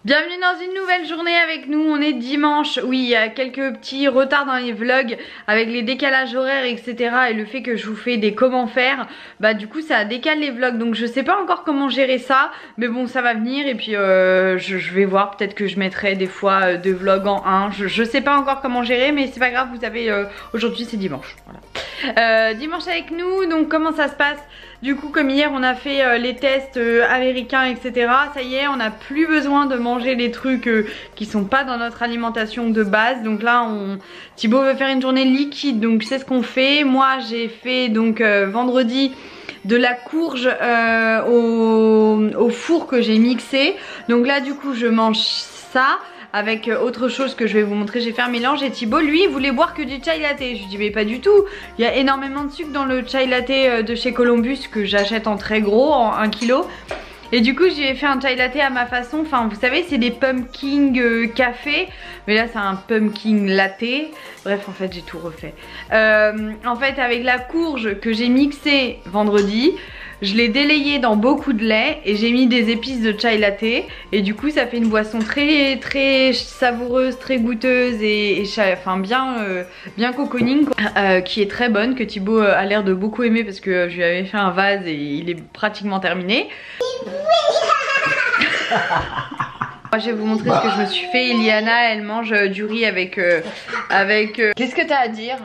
Bienvenue dans une nouvelle journée avec nous, on est dimanche. Oui, il y a quelques petits retards dans les vlogs avec les décalages horaires etc. Et le fait que je vous fais des comment faire, bah du coup ça décale les vlogs. Donc je sais pas encore comment gérer ça, mais bon ça va venir. Et puis je vais voir, peut-être que je mettrai des fois deux vlogs en un. Je sais pas encore comment gérer, mais c'est pas grave, vous savez, aujourd'hui c'est dimanche, voilà. Dimanche avec nous, donc comment ça se passe? Du coup comme hier on a fait les tests américains etc. Ça y est, on n'a plus besoin de manger les trucs qui sont pas dans notre alimentation de base. Donc là Thibaut veut faire une journée liquide, donc c'est ce qu'on fait. Moi j'ai fait donc vendredi de la courge au four que j'ai mixé. Donc là du coup je mange ça avec autre chose que je vais vous montrer. J'ai fait un mélange et Thibaut lui il voulait boire que du chai latte. Je lui dis mais pas du tout, il y a énormément de sucre dans le chai latte de chez Columbus que j'achète en très gros, en 1 kg. Et du coup j'ai fait un chai latte à ma façon. Enfin vous savez c'est des pumpkin café, mais là c'est un pumpkin latte. Bref en fait j'ai tout refait. En fait avec la courge que j'ai mixée vendredi, je l'ai délayé dans beaucoup de lait et j'ai mis des épices de chai latte. Et du coup ça fait une boisson très savoureuse, très goûteuse et enfin bien cocooning quoi. Qui est très bonne, que Thibaut a l'air de beaucoup aimer parce que je lui avais fait un vase et il est pratiquement terminé. Moi je vais vous montrer ce que je me suis fait. Iliana elle mange du riz avec Qu'est-ce que t'as à dire?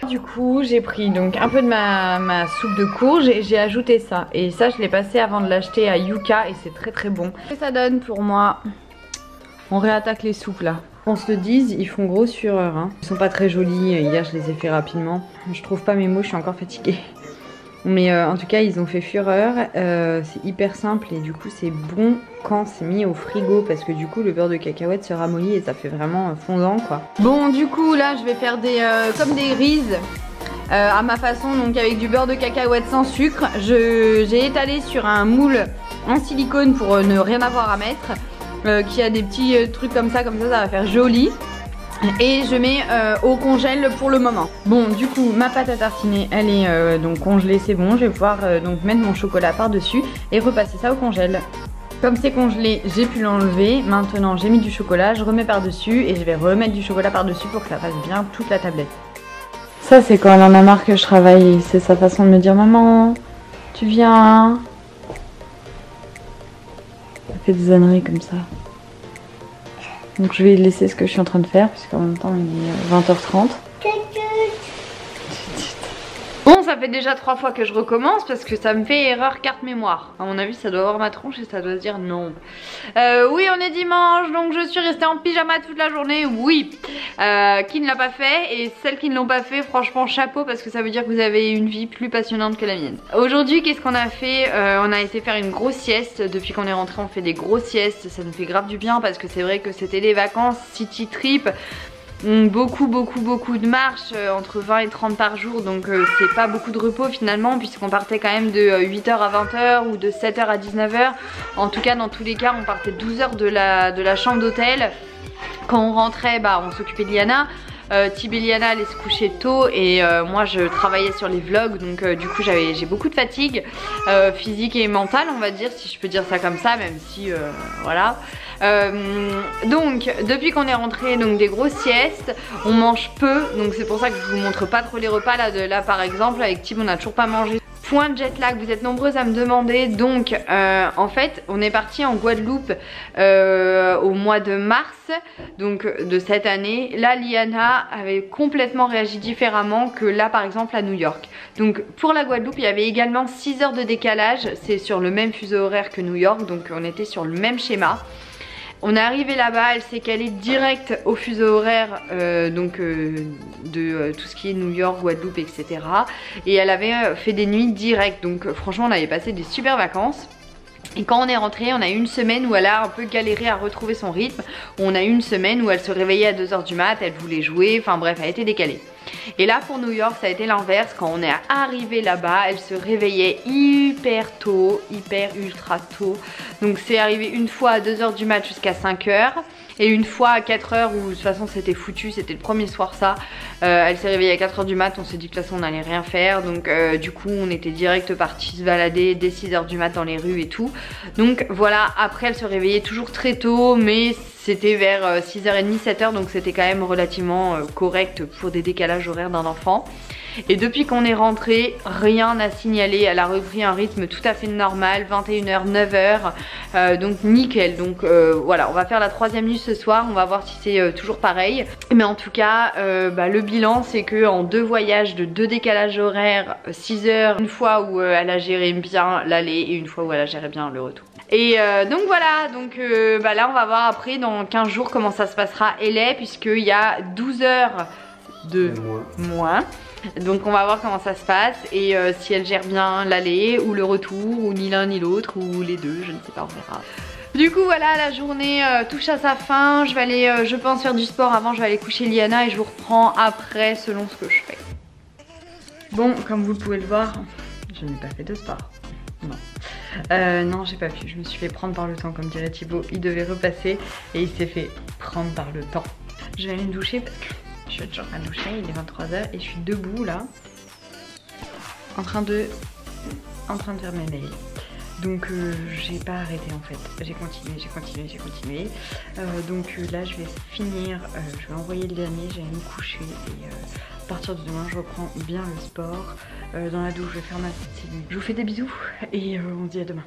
Du coup j'ai pris donc un peu de ma soupe de courge et j'ai ajouté ça. Et ça je l'ai passé avant de l'acheter à Yuka et c'est très bon. Et ça donne pour moi. On réattaque les soupes là. On se le dise, ils font grosse fureur hein. Ils sont pas très jolis, hier je les ai fait rapidement. Je trouve pas mes mots, je suis encore fatiguée. Mais en tout cas ils ont fait fureur, c'est hyper simple et du coup c'est bon quand c'est mis au frigo parce que du coup le beurre de cacahuète se ramollit et ça fait vraiment fondant quoi. Bon du coup là je vais faire comme des rises à ma façon, donc avec du beurre de cacahuète sans sucre. J'ai étalé sur un moule en silicone pour ne rien avoir à mettre, qui a des petits trucs comme ça ça va faire joli. Et je mets au congèle pour le moment. Bon du coup ma pâte à tartiner elle est donc congelée, c'est bon. Je vais pouvoir donc mettre mon chocolat par dessus et repasser ça au congèle. Comme c'est congelé j'ai pu l'enlever. Maintenant j'ai mis du chocolat, je remets par dessus et je vais remettre du chocolat par dessus pour que ça fasse bien toute la tablette. Ça c'est quand elle en a marre que je travaille, c'est sa façon de me dire maman tu viens. Elle fait des âneries comme ça. Donc je vais laisser ce que je suis en train de faire puisqu'en même temps il est 20h30. Bon ça fait déjà 3 fois que je recommence parce que ça me fait erreur carte mémoire. À mon avis ça doit avoir ma tronche et ça doit se dire non. Oui on est dimanche donc je suis restée en pyjama toute la journée. Oui. Qui ne l'a pas fait, et celles qui ne l'ont pas fait franchement chapeau parce que ça veut dire que vous avez une vie plus passionnante que la mienne. Aujourd'hui qu'est-ce qu'on a fait? On a été faire une grosse sieste. Depuis qu'on est rentré on fait des grosses siestes. Ça nous fait grave du bien parce que c'est vrai que c'était les vacances city trip. Beaucoup de marches, entre 20 et 30 par jour, donc c'est pas beaucoup de repos finalement puisqu'on partait quand même de 8h à 20h ou de 7h à 19h. En tout cas dans tous les cas on partait 12h de la chambre d'hôtel. Quand on rentrait bah on s'occupait de Liana. Thib et Liana allaient se coucher tôt et moi je travaillais sur les vlogs, donc du coup j'ai beaucoup de fatigue physique et mentale on va dire, si je peux dire ça comme ça, même si voilà. Donc depuis qu'on est rentré, donc des grosses siestes, on mange peu, donc c'est pour ça que je vous montre pas trop les repas là par exemple avec Thib on a toujours pas mangé. Point de jet lag, vous êtes nombreuses à me demander. Donc en fait on est parti en Guadeloupe au mois de mars donc de cette année. Là Liana avait complètement réagi différemment que là par exemple à New York. Donc pour la Guadeloupe il y avait également 6 heures de décalage, c'est sur le même fuseau horaire que New York, donc on était sur le même schéma. On est arrivé là-bas, elle s'est calée direct au fuseau horaire de tout ce qui est New York, Guadeloupe, etc. Et elle avait fait des nuits directes, donc franchement on avait passé des super vacances. Et quand on est rentré, on a eu une semaine où elle a un peu galéré à retrouver son rythme. On a eu une semaine où elle se réveillait à 2h du mat, elle voulait jouer, enfin bref, elle était décalée. Et là pour New York ça a été l'inverse. Quand on est arrivé là-bas, elle se réveillait hyper tôt, hyper ultra tôt. Donc c'est arrivé une fois à 2 h du mat jusqu'à 5 h. Et une fois à 4 h où de toute façon c'était foutu, c'était le premier soir ça. Elle s'est réveillée à 4 h du mat, on s'est dit que de toute façon on n'allait rien faire. Donc du coup on était direct parti se balader dès 6 h du mat dans les rues et tout. Donc voilà, après elle se réveillait toujours très tôt, mais c'était vers 6h30, 7 h, donc c'était quand même relativement correct pour des décalages horaires d'un enfant. Et depuis qu'on est rentré, rien n'a signalé, elle a repris un rythme tout à fait normal, 21 h, 9 h, donc nickel. Donc voilà, on va faire la 3e nuit ce soir, on va voir si c'est toujours pareil. Mais en tout cas, le bilan c'est que en 2 voyages de 2 décalages horaires, 6 h, une fois où elle a géré bien l'aller et une fois où elle a géré bien le retour. Et donc voilà, donc là on va voir après dans 15 jours comment ça se passera Elay, puisqu'il y a 12 heures de moins. Donc on va voir comment ça se passe et si elle gère bien l'aller ou le retour ou ni l'un ni l'autre ou les deux, je ne sais pas, on verra. Du coup voilà, la journée touche à sa fin. Je vais aller, je pense, faire du sport avant. Je vais aller coucher Liana et je vous reprends après selon ce que je fais. Bon, comme vous pouvez le voir, je n'ai pas fait de sport. Non, non, j'ai pas pu. Je me suis fait prendre par le temps, comme dirait Thibaut. Il devait repasser et il s'est fait prendre par le temps. Je vais aller me doucher parce que je suis toujours en train de doucher. Il est 23 h et je suis debout là, en train de faire mes nails. Donc j'ai pas arrêté en fait. J'ai continué. Donc là je vais finir. Je vais envoyer le dernier. J'allais me coucher et à partir de demain je reprends bien le sport. Dans la douche je vais faire ma petite cellule. Je vous fais des bisous et on se dit à demain.